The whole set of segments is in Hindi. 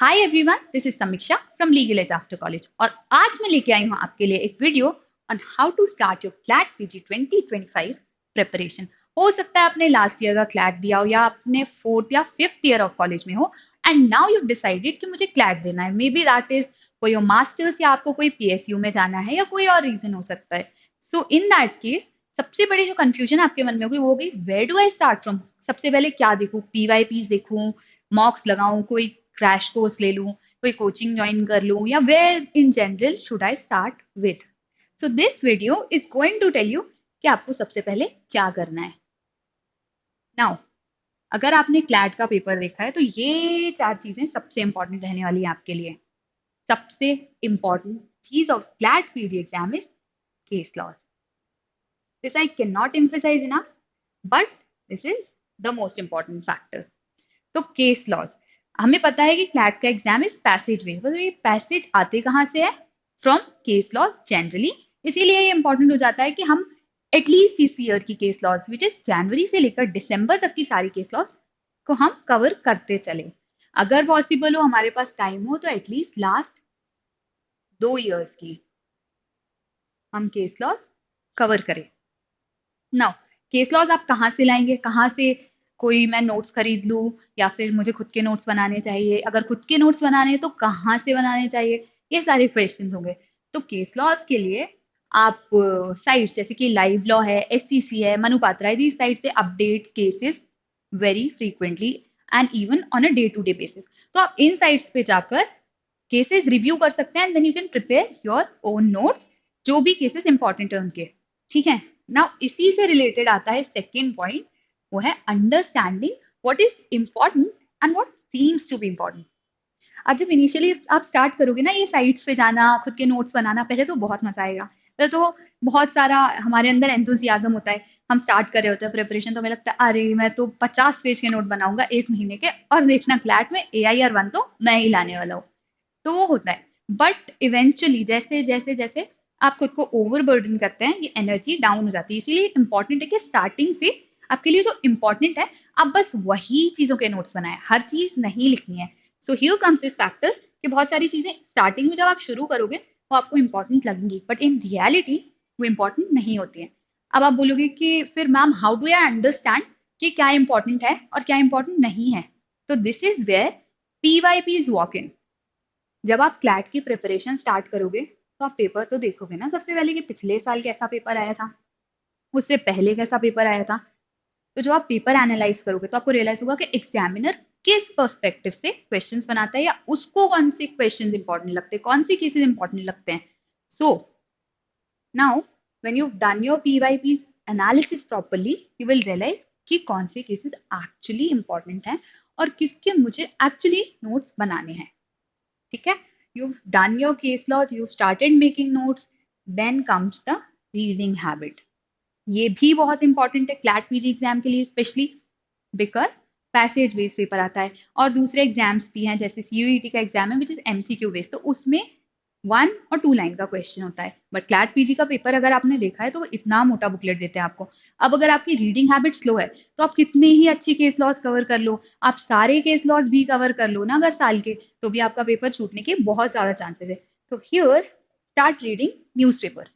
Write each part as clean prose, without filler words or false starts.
Hi everyone, this is Samiksha from Legal Edge after college और आज मैं लेके आई हूँ आपके लिए एक video on how to start your CLAT PG 2025 preparation. हो सकता है आपने लास्ट ईयर का क्लैट दिया हो या आपने फोर्थ या फिफ्थ ईयर ऑफ कॉलेज में हो एंड नाउ यू डिसाइडेड कि मुझे क्लैट देना है। May be that is for your masters या आपको कोई पीएसयू में जाना है या कोई और रीजन हो सकता है। सो इन दैट केस सबसे बड़ी जो कंफ्यूजन आपके मन में होगी वो होगी where do I start from. सबसे पहले क्या देखूँ, पीवाईपी देखूँ, मॉक्स लगाऊं, कोई क्रैश कोर्स ले लूं, कोई कोचिंग ज्वाइन कर लूं या where in general should I start with. So this video is going to tell you कि आपको सबसे पहले क्या करना है। नाउ अगर आपने क्लैट का पेपर देखा है तो ये चार चीजें सबसे इंपॉर्टेंट रहने वाली है आपके लिए। सबसे इंपॉर्टेंट चीज of CLAT PG exam is case laws. This I can not emphasize enough, but this is the most important factor. तो केस लॉज, हमें पता है कि क्लैट का एग्जाम इज पैसेज वे, मतलब ये पैसेज आते कहाँ से है, फ्रॉम केस लॉज जनरली। इसीलिए ये इंपॉर्टेंट हो जाता है कि हम एटलीस्ट इस ईयर की केस लॉज विच इज जनवरी से लेकर दिसंबर तक की सारी केस लॉज को हम कवर करते चले। अगर पॉसिबल हो, हमारे पास टाइम हो, तो एटलीस्ट लास्ट 2 इयर्स की हम केस लॉज कवर करें। नाउ केस लॉज आप कहाँ से लाएंगे, कहाँ से कोई मैं नोट्स खरीद लूँ या फिर मुझे खुद के नोट्स बनाने चाहिए, अगर खुद के नोट्स बनाने तो कहाँ से बनाने चाहिए, ये सारे क्वेश्चंस होंगे। तो केस लॉज के लिए आप साइट्स जैसे कि लाइव लॉ है, एससीसी है, मनुपात्रा है, these साइट से update cases very frequently and even on a day to day basis. तो आप इन साइट्स पे जाकर केसेस रिव्यू कर सकते हैं and then you can prepare your own notes, जो भी केसेस इंपॉर्टेंट है उनके। ठीक है। नाउ इसी से रिलेटेड आता है सेकेंड पॉइंट, वो है understanding what is important and what seems to be important. अब जब इनिशियली आप स्टार्ट करोगे ना ये साइट्स पे जाना, खुद के नोट्स बनाना, पहले तो बहुत मजा आएगा। पहले तो बहुत सारा हमारे अंदर एंथुसियाज्म होता है, हम स्टार्ट कर रहे होते हैं प्रिपरेशन, तो हमें लगता है अरे मैं तो 50 पेज के नोट बनाऊंगा 1 महीने के और देखना क्लैट में AIR 1 तो मैं ही लाने वाला हूँ। तो वो होता है, बट इवेंचुअली जैसे जैसे जैसे आप खुद को ओवरबर्डन करते हैं ये एनर्जी डाउन हो जाती है। इसीलिए इंपॉर्टेंट है कि स्टार्टिंग से आपके लिए जो इंपॉर्टेंट है आप बस वही चीजों के नोट्स बनाएं, हर चीज नहीं लिखनी है। सो हियर कम्स दिस फैक्टर कि बहुत सारी चीजें स्टार्टिंग में जब आप शुरू करोगे वो आपको इंपॉर्टेंट लगेंगी, बट इन रियलिटी वो इंपॉर्टेंट नहीं होती है। अब आप बोलोगे कि फिर ma'am how do I understand कि क्या इंपॉर्टेंट है और क्या इंपॉर्टेंट नहीं है। तो this is where PYP is walk in. जब आप क्लैट की प्रिपरेशन स्टार्ट करोगे तो आप पेपर तो देखोगे ना सबसे पहले कि पिछले साल कैसा पेपर आया था, उससे पहले कैसा पेपर आया था। तो जब आप पेपर एनालाइज करोगे तो आपको रियलाइज होगा कि एग्जामिनर किस पर्सपेक्टिव से क्वेश्चंस बनाता है या उसको कौन से क्वेश्चंस इंपॉर्टेंट लगते हैं, कौन से केसेस इंपॉर्टेंट लगते हैं। So now when you done your PYPs analysis properly you will realise कि कौन से केसेस एक्चुअली इंपॉर्टेंट हैं और किसके मुझे एक्चुअली नोट्स बनाने हैं। ठीक है। You've done your case laws, you've started making notes, then comes the reading habit. ये भी बहुत इंपॉर्टेंट है क्लैट पीजी एग्जाम के लिए specially, because passage based paper आता है और दूसरे एग्जाम्स भी हैं जैसे सीयूईटी का एग्जाम है विच इज एमसीक्यू बेस्ड, तो उसमें 1 और 2 लाइन का क्वेश्चन होता है। बट क्लैट पीजी का पेपर अगर आपने देखा है तो वो इतना मोटा बुकलेट देते हैं आपको। अब अगर आपकी रीडिंग हैबिट स्लो है तो आप कितने ही अच्छी केस लॉज कवर कर लो, आप सारे केस लॉज भी कवर कर लो ना अगर साल के, तो भी आपका पेपर छूटने के बहुत ज्यादा चांसेस है। तो हियर स्टार्ट रीडिंग न्यूज़पेपर।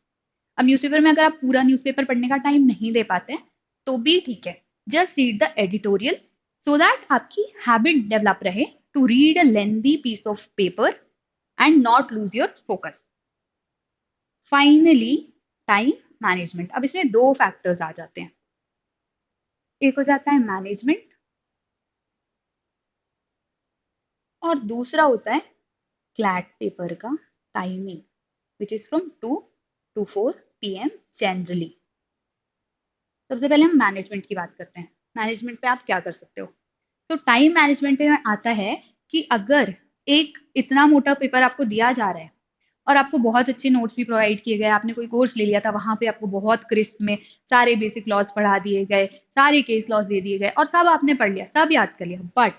अब न्यूज़पेपर में अगर आप पूरा न्यूज़पेपर पढ़ने का टाइम नहीं दे पाते हैं तो भी ठीक है, just read the editorial so that आपकी हैबिट डेवलप रहे to read a lengthy piece of paper and not lose your focus. Finally time management. अब इसमें दो फैक्टर्स आ जाते हैं, एक हो जाता है मैनेजमेंट और दूसरा होता है क्लैट पेपर का timing which is from 2 to 4 PM generally. सबसे पहले हम मैनेजमेंट की बात करते हैं। मैनेजमेंट पे आप क्या कर सकते हो। तो टाइम मैनेजमेंट में आता है कि अगर एक इतना मोटा पेपर आपको दिया जा रहा है और आपको बहुत अच्छे नोट्स भी प्रोवाइड किए गए, आपने कोई कोर्स ले लिया था वहां पे आपको बहुत क्रिस्प में सारे बेसिक लॉज पढ़ा दिए गए, सारे केस लॉज दे दिए गए और सब आपने पढ़ लिया, सब याद कर लिया, but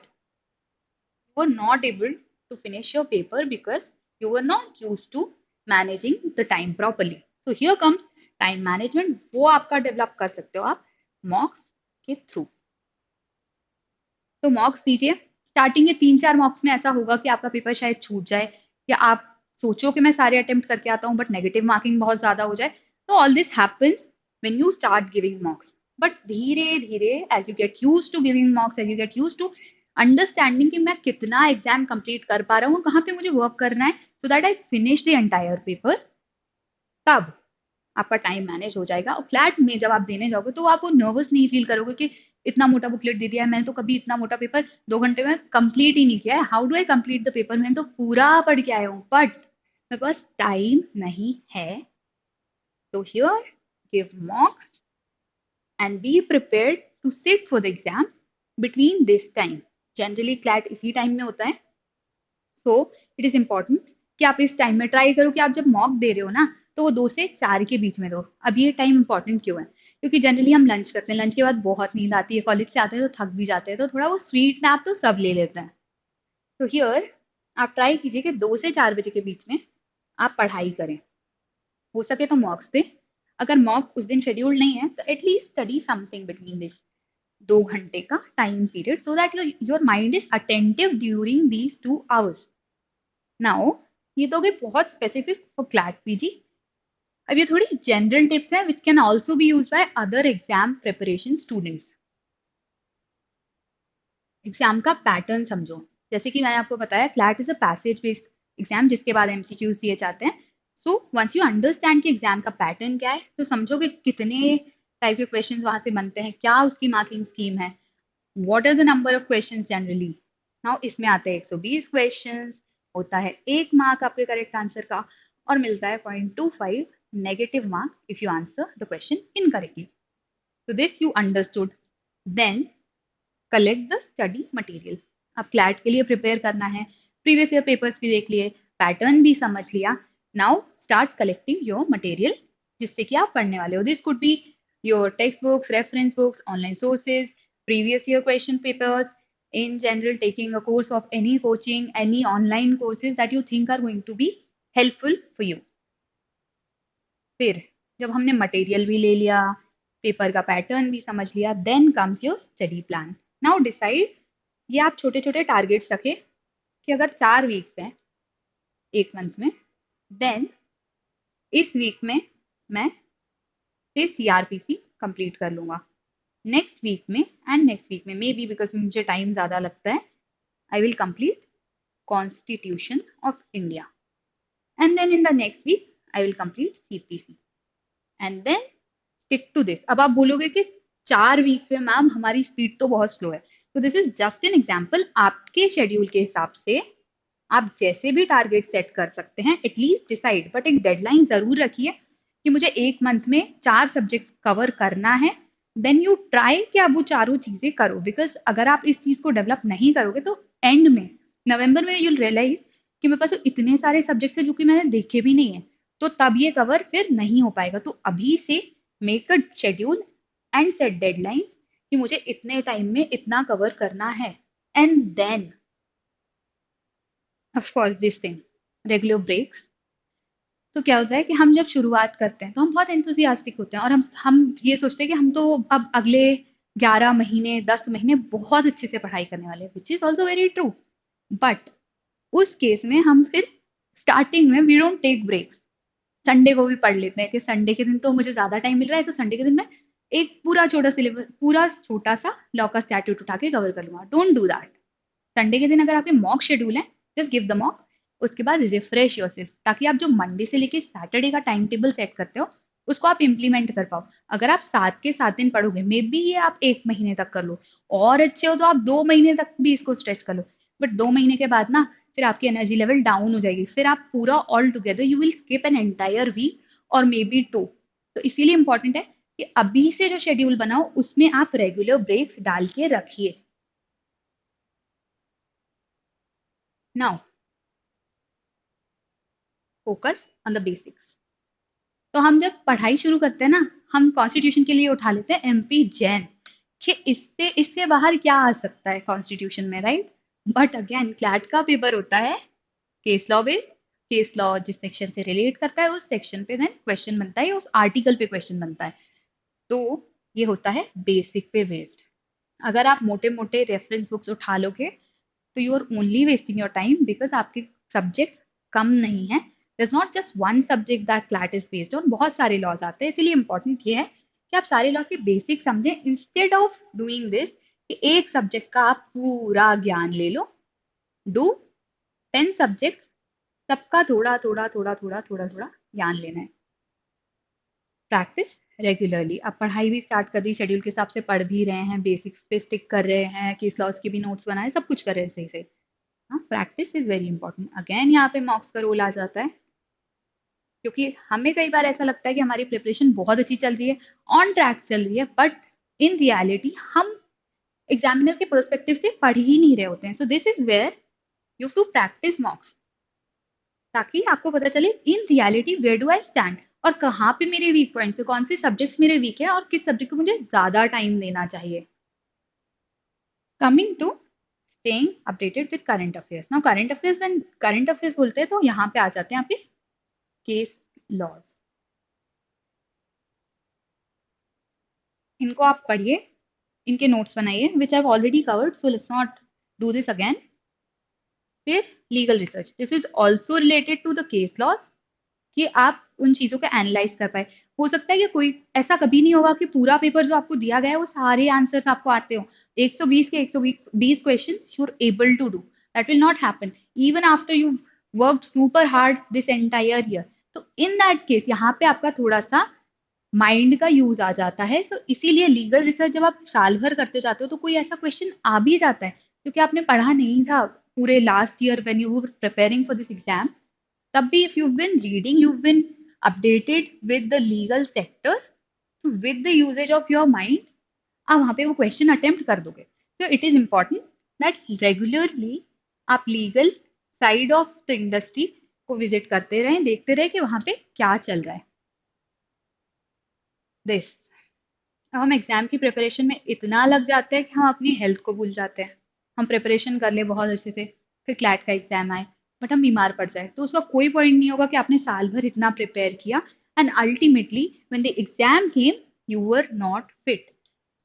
you are not able to finish your paper because you are not use to managing the time properly. So here comes time management, वो आपका डेवलप कर सकते हो आप मॉक्स के थ्रू। तो मॉक्स दीजिए, स्टार्टिंग के 3-4 मॉक्स में ऐसा होगा कि आपका पेपर शायद छूट जाए, या आप सोचो कि मैं सारे अटेम्प्ट करके आता हूँ बट नेगेटिव मार्किंग बहुत ज्यादा हो जाए. तो all this happens when you start giving mocks. But धीरे धीरे as you get use to giving mocks, as you get use to understanding कि मैं कितना एग्जाम कंप्लीट कर पा रहा हूँ, कहाँ पे मुझे वर्क करना है, so that I finish the entire paper, तब आपका टाइम मैनेज हो जाएगा. और फ्लैट में जब आप देने जाओगे तो आप वो नर्वस नहीं फील करोगे कि इतना मोटा बुकलेट दे दिया है, मैंने तो कभी इतना मोटा पेपर 2 घंटे में कंप्लीट ही नहीं किया है, how do I complete the paper, मैंने तो पूरा पढ़ के आया हूँ बट मेरे पास टाइम नहीं है. So here, give mocks and be prepared to sit for the exam between this time. Generally, CLAT इसी टाइम में होता है. So it is important कि आप इस टाइम में ट्राई करो कि आप जब मॉक दे रहे हो ना तो वो 2 से 4 के बीच में दो. अब ये टाइम इंपॉर्टेंट क्यों है? क्योंकि जनरली हम लंच करते हैं, लंच के बाद बहुत नींद आती है, कॉलेज से आते हैं तो थक भी जाते हैं, तो थोड़ा वो स्वीट नैप तो सब ले लेते हैं. तो हियर आप ट्राई कीजिए कि 2 से 4 बजे के बीच में आप पढ़ाई करें. हो सके तो मॉक्स दें. अगर मॉक उस दिन शेड्यूल नहीं है तो at least study something between this 2 घंटे का time period, so that your mind is attentive during these 2 hours. Now ये तो गए बहुत स्पेसिफिक फॉर क्लैट पीजी. अब ये थोड़ी जनरल टिप्स हैं which can also be use by other exam preparation students. Exam का पैटर्न समझो. जैसे कि मैंने आपको बताया CLAT is a passage based exam जिसके बाद एमसीक्यूज दिए जाते हैं. सो वंस यू अंडरस्टैंड कि एग्जाम का पैटर्न क्या है तो समझो कि कितने टाइप के क्वेश्चंस वहां से बनते हैं, क्या उसकी मार्किंग स्कीम है, what are the number of questions generally. Now इसमें आते हैं 120 क्वेश्चंस, होता है 1 मार्क आपके करेक्ट आंसर का, और मिलता है 0.25 negative mark if you answer the question incorrectly. So this you understood. Then collect the study material. अब क्लैट के लिए प्रिपेयर करना है, प्रीवियस ईयर पेपर्स भी देख लिए, पैटर्न भी समझ लिया. Now start collecting your material जिससे कि आप पढ़ने वाले हो. This could be your text books, reference books, online sources, previous year question papers, in general taking a course of any coaching, any online courses that you think are going to be helpful for you. फिर जब हमने मटेरियल भी ले लिया, पेपर का पैटर्न भी समझ लिया, then comes your study plan. Now decide, ये आप छोटे छोटे टारगेट्स रखें कि अगर 4 वीक्स हैं एक मंथ में, देन इस वीक में मैं सीआरपीसी कंप्लीट कर लूंगा, नेक्स्ट वीक में एंड नेक्स्ट वीक में मे बी बिकॉज मुझे टाइम ज़्यादा लगता है, I will complete constitution of India, and then in the next week I will complete CPC, and then stick to this. अब आप बोलोगे कि 4 वीक्स में मैम हमारी स्पीड तो बहुत स्लो है, तो this is just an example. आपके शेड्यूल के हिसाब से आप जैसे भी टारगेट सेट कर सकते हैं, एटलीस्ट डिसाइड, बट एक डेडलाइन जरूर रखिए कि मुझे एक मंथ में 4 सब्जेक्ट्स कवर करना है. देन यू ट्राई कि आप वो चारों चीजें करो, बिकॉज अगर आप इस चीज को डेवलप नहीं करोगे तो एंड में नवंबर में यूल रियलाइज कि मेरे पास इतने सारे सब्जेक्ट्स हैं जो कि मैंने देखे भी नहीं है, तो तब ये कवर फिर नहीं हो पाएगा. तो अभी से make a schedule and set deadlines कि मुझे इतने टाइम में इतना कवर करना है. And then of course this thing, regular breaks. तो क्या होता है कि हम जब शुरुआत करते हैं तो हम बहुत एंथुसियास्टिक होते हैं और हम ये सोचते हैं कि हम तो अब अगले 11 महीने 10 महीने बहुत अच्छे से पढ़ाई करने वाले हैं, which is also very true. But उस केस में हम फिर स्टार्टिंग में we don't take breaks. Sunday को भी पढ़ लेते हैं कि संडे के दिन तो मुझे ज्यादा टाइम मिल रहा है, तो संडे के दिन मैं एक पूरा छोटा सिलेबस, पूरा छोटा सा लॉ का स्टैट्यूट उठा के कवर कर लूंगा. Don't do that. संडे के दिन अगर आपके मॉक शेड्यूल है, जस्ट गिव द मॉक, उसके बाद रिफ्रेश योरसेल्फ, ताकि आप जो मंडे से लेके सैटरडे का टाइम टेबल सेट करते हो उसको आप इम्प्लीमेंट कर पाओ. अगर आप 7 के 7 दिन पढ़ोगे, मे बी ये आप 1 महीने तक कर लो, और अच्छे हो तो आप 2 महीने तक भी इसको स्ट्रेच कर लो. बट 2 महीने के बाद ना फिर आपकी एनर्जी लेवल डाउन हो जाएगी, फिर आप पूरा all together you will skip an entire week और मे बी 2. तो इसीलिए इंपॉर्टेंट है कि अभी से जो शेड्यूल बनाओ उसमें आप रेगुलर ब्रेक्स डाल के रखिए. Now focus on the basics. तो हम जब पढ़ाई शुरू करते हैं ना, हम कॉन्स्टिट्यूशन के लिए उठा लेते हैं एमपी जैन कि इससे इससे बाहर क्या आ सकता है कॉन्स्टिट्यूशन में, राइट. बट अगेन क्लैट का पेपर होता है case law based. Case law जिस सेक्शन से रिलेट करता है उस सेक्शन पे देन क्वेश्चन बनता है, उस आर्टिकल पे क्वेश्चन बनता है. तो ये होता है बेसिक पे बेस्ड. अगर आप मोटे मोटे रेफरेंस बुक्स उठा लोगे तो you are only wasting your time because आपके सब्जेक्ट कम नहीं है. There's not just one subject that CLAT is based on. बहुत सारे लॉज आते हैं, इसीलिए इंपॉर्टेंट ये है कि आप सारे लॉज के बेसिक समझें इंस्टेड ऑफ डूइंग दिस कि एक सब्जेक्ट का आप पूरा ज्ञान ले लो. डू 10 सब्जेक्ट्स, सबका थोड़ा थोड़ा थोड़ा थोड़ा थोड़ा थोड़ा ज्ञान लेना है. Practice regularly. अब पढ़ाई भी स्टार्ट कर दी, शेड्यूल के हिसाब से पढ़ भी रहे हैं, बेसिक्स पे स्टिक कर रहे हैं, केस लॉस के भी नोट्स बनाए, सब कुछ कर रहे हैं सही से. हाँ, practice is very important. Again यहाँ पे मॉक्स का रोल आ जाता है, क्योंकि हमें कई बार ऐसा लगता है कि हमारी प्रिपरेशन बहुत अच्छी चल रही है, ऑन ट्रैक चल रही है, बट इन रियलिटी हम एग्जामिनर के पर्सपेक्टिव से पढ़ ही नहीं रहे होते हैं. So this is where you to practice mocks, ताकि आपको पता चले in reality where do I stand, और कहाँ पे मेरे वीक पॉइंट्स है, कौन से सब्जेक्ट्स मेरे वीक है, और किस सब्जेक्ट को मुझे ज्यादा टाइम देना चाहिए. Coming to staying updated with current affairs. Now current affairs, when current affairs बोलते हैं तो यहाँ पे आ जाते हैं आपके केस लॉज. इनको आप पढ़िए, इनके नोट्स बनाइए, which I already covered, so let's not do this again. फिर legal research, this is also related to the case laws, कि आप उन चीजों को एनालाइज कर पाए. हो सकता है कि कोई ऐसा कभी नहीं होगा कि पूरा पेपर जो आपको दिया गया है वो सारे आंसर्स आपको आते हो, 120 के 120 questions you are able to do. That will not happen even after you worked super hard this entire year. तो इन दैट केस यहाँ पे आपका थोड़ा सा माइंड का यूज आ जाता है. सो इसीलिए लीगल रिसर्च जब आप साल भर करते जाते हो तो कोई ऐसा क्वेश्चन आ भी जाता है क्योंकि आपने पढ़ा नहीं था पूरे last year when you were preparing for this exam. तब भी if you've been reading, you've been updated with the legal sector, with the usage of your mind, आप वहाँ पे वो क्वेश्चन अटेम्प्ट कर दोगे. So it is important that regularly आप legal side of the industry को विजिट करते रहें, देखते रहे कि वहाँ पे क्या चल रहा है. दिस, अब हम एग्जाम की प्रिपरेशन में इतना लग जाते हैं कि हम अपनी हेल्थ को भूल जाते हैं. हम प्रिपरेशन कर ले बहुत अच्छे से, फिर क्लैट का एग्जाम आए बट हम बीमार पड़ जाए, तो उसका कोई पॉइंट नहीं होगा कि आपने साल भर इतना प्रिपेयर किया and ultimately when the exam came you were not fit.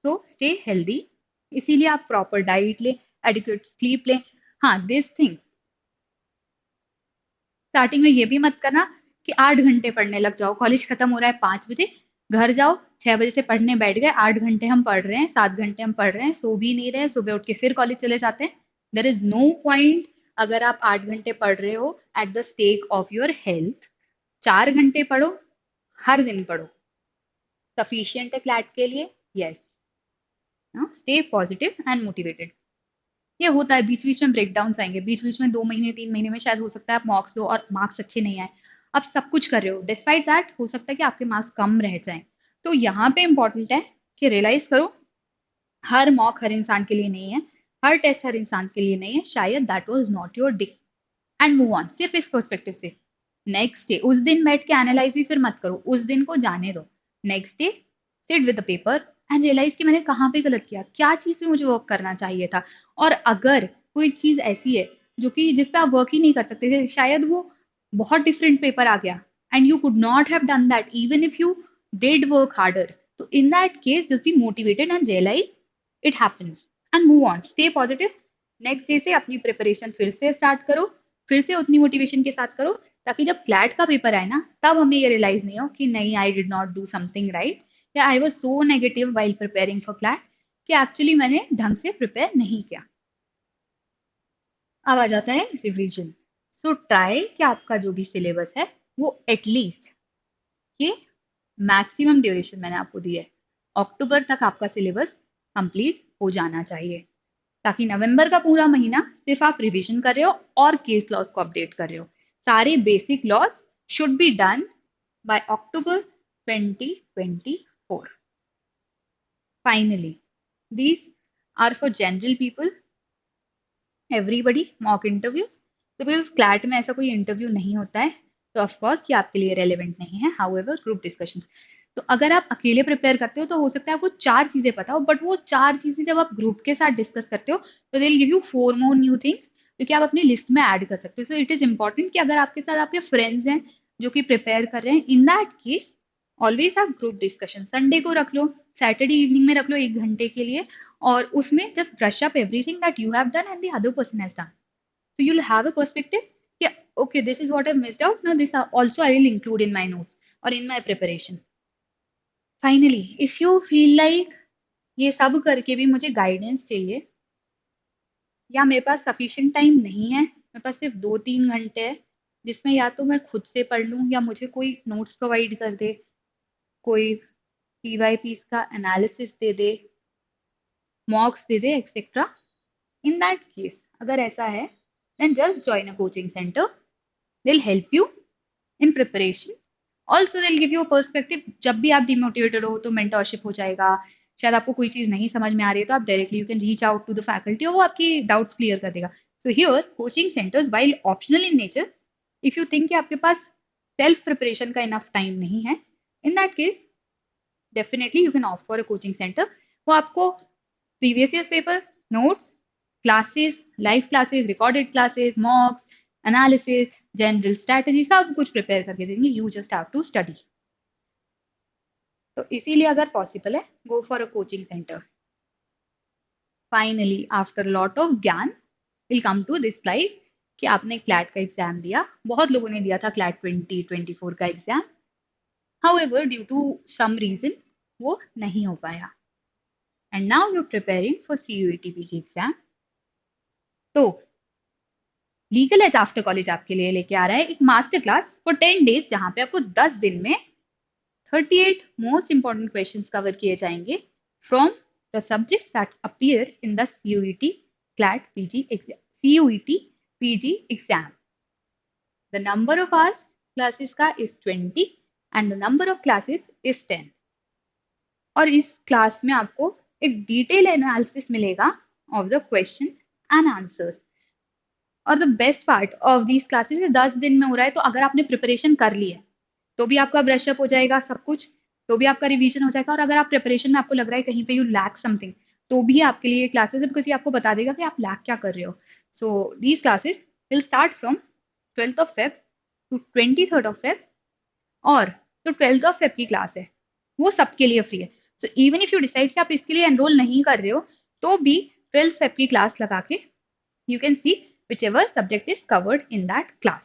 So stay healthy. इसीलिए आप प्रॉपर डाइट लें, एडिक्वेट स्लीप लें. हाँ, दिस थिंग स्टार्टिंग में ये भी मत करना कि 8 घंटे पढ़ने लग जाओ. कॉलेज खत्म हो रहा है 5 बजे, घर जाओ 6 बजे से पढ़ने बैठ गए, 8 घंटे हम पढ़ रहे हैं, 7 घंटे हम पढ़ रहे हैं, सो भी नहीं रहे, सुबह उठ के फिर कॉलेज चले जाते हैं. There is no point. अगर आप 8 घंटे पढ़ रहे हो at the stake of your health, 4 घंटे पढ़ो, हर दिन पढ़ो, सफिशियंट है क्लैट के लिए. Yes, stay positive and motivated. ये होता है, बीच बीच में ब्रेकडाउन आएंगे, बीच बीच में 2 महीने 3 महीने में शायद हो सकता है आप मॉक्स दो और मार्क्स अच्छे नहीं आए. आप सब कुछ कर रहे हो, डिस्पाइट दैट हो सकता है कि आपके मार्क्स कम रह जाएं. तो यहाँ पे इंपॉर्टेंट है कि रियलाइज करो हर मॉक हर इंसान के लिए नहीं है, हर टेस्ट हर इंसान के लिए नहीं है, शायद that was not your day and move on. सिर्फ इस पर्सपेक्टिव से नेक्स्ट डे, उस दिन बैठ के एनालाइज भी फिर मत करो, उस दिन को जाने दो. Next day sit with the paper and realise कि मैंने कहाँ पे गलत किया, क्या चीज पे मुझे वर्क करना चाहिए था. और अगर कोई चीज ऐसी है जो कि जिस पे आप वर्क ही नहीं कर सकते थे, शायद वो बहुत डिफरेंट पेपर आ गया and you could not have done that even if you did work harder, तो in that case just be motivated and realise it happens and move on. Stay positive. Next day से अपनी प्रिपरेशन फिर से स्टार्ट करो, फिर से उतनी मोटिवेशन के साथ करो, ताकि जब क्लैट का पेपर आए ना तब हमें ये रियलाइज नहीं हो कि नहीं, I did not do something right, या I was so negative while preparing for CLAT कि एक्चुअली मैंने ढंग से प्रिपेयर नहीं किया. अब आ जाता है रिवीजन. सो ट्राई कि आपका जो भी सिलेबस है वो एटलीस्ट ये मैक्सिमम ड्यूरेशन मैंने आपको दी है, अक्टूबर तक आपका सिलेबस कंप्लीट हो जाना चाहिए, ताकि नवंबर का पूरा महीना सिर्फ आप रिवीजन कर रहे हो और केस लॉस को अपडेट कर रहे हो. सारे basic loss should be done by October 2024. Finally these are for general people, everybody, mock interviews. तो बिकॉज क्लैट में ऐसा कोई इंटरव्यू नहीं होता है तो ऑफ कोर्स ये आपके लिए रेलेवेंट नहीं है. हाउएवर ग्रुप डिस्कशंस, तो अगर आप अकेले प्रिपेयर करते हो तो हो सकता है आपको 4 चीजें पता हो, बट वो 4 चीजें जब आप ग्रुप के साथ डिस्कस करते हो तो they will give you 4 more new things जो कि आप अपनी लिस्ट में ऐड कर सकते हो. सो इट इज इंपॉर्टेंट कि अगर आपके साथ आपके फ्रेंड्स हैं जो कि प्रिपेयर कर रहे हैं, इन दैट केस ऑलवेज आप ग्रुप डिस्कशन संडे को रख लो, सैटरडे इवनिंग में रख लो 1 घंटे के लिए, और उसमें just brush up everything that you have done and the other person has done. So you'll have a perspective. Yeah, okay, this is what I missed out. Now this also I will include in my notes or in my preparation. Finally, if you feel like ये सब करके भी मुझे गाइडेंस चाहिए, या मेरे पास सफिशिएंट टाइम नहीं है, मेरे पास सिर्फ 2-3 घंटे है जिसमें या तो मैं खुद से पढ़ लूँ या मुझे कोई नोट्स प्रोवाइड कर दे, कोई पीवाईपीस का analysis they they, मॉक्स they they, etcetera. In that case अगर ऐसा है, then just join a coaching center. They'll help you in preparation. Also they'll give you a perspective. जब भी आप डिमोटिवेटेड हो तो मेंटरशिप हो जाएगा. शायद आपको कोई चीज नहीं समझ में आ रही है तो आप directly you can reach out to the faculty और वो आपकी डाउट्स क्लियर कर देगा. So here coaching centres while optional in nature, if you think कि आपके पास सेल्फ प्रिपरेशन का इनफ टाइम नहीं है, in that case definitely you can opt for a coaching centre. वो आपको previous years paper, notes, classes, live classes, recorded classes, mocks, analysis, general strategy सब कुछ प्रिपेयर करके देंगे. You just have to study. तो इसीलिए अगर पॉसिबल है, go for a coaching centre. Finally after lot of gyan will come to this slide कि आपने क्लैट का एग्जाम दिया. बहुत लोगों ने दिया था क्लैट 2024 का exam. However due to some reason वो नहीं हो पाया. And now you preparing for CUET PG exam. तो लीगल एज आफ्टर कॉलेज आपके लिए लेके आ रहा है एक मास्टर क्लास फॉर 10 डेज, जहां पे आपको 10 दिन में 38 मोस्ट इंपॉर्टेंट क्वेश्चंस कवर किए जाएंगे from the subjects that appear in the CUET CLAT PG exam. CUET PG exam. The number of hours classes का is 20 and the number of classes is 10. और इस क्लास में आपको एक डिटेल एनालिसिस मिलेगा of the question and answers. और the best part of these classes 10 दिन में हो रहा है, तो अगर आपने प्रिपरेशन कर ली है तो भी आपका ब्रशअप हो जाएगा सब कुछ, तो भी आपका रिवीजन हो जाएगा. और अगर आप प्रिपरेशन में आपको लग रहा है कहीं पे यू लैक समथिंग, तो भी आपके लिए क्लासेस है, बिकॉज ये आपको बता देगा कि आप लैक क्या कर रहे हो. So these classes will start from 12th of Feb to 23rd of Feb. और जो 12th of Feb की क्लास है वो सबके लिए फ्री है. So even if you decide कि आप इसके लिए एनरोल नहीं कर रहे हो, तो भी 12th Feb की क्लास लगा के you can see whichever subject is covered in that class.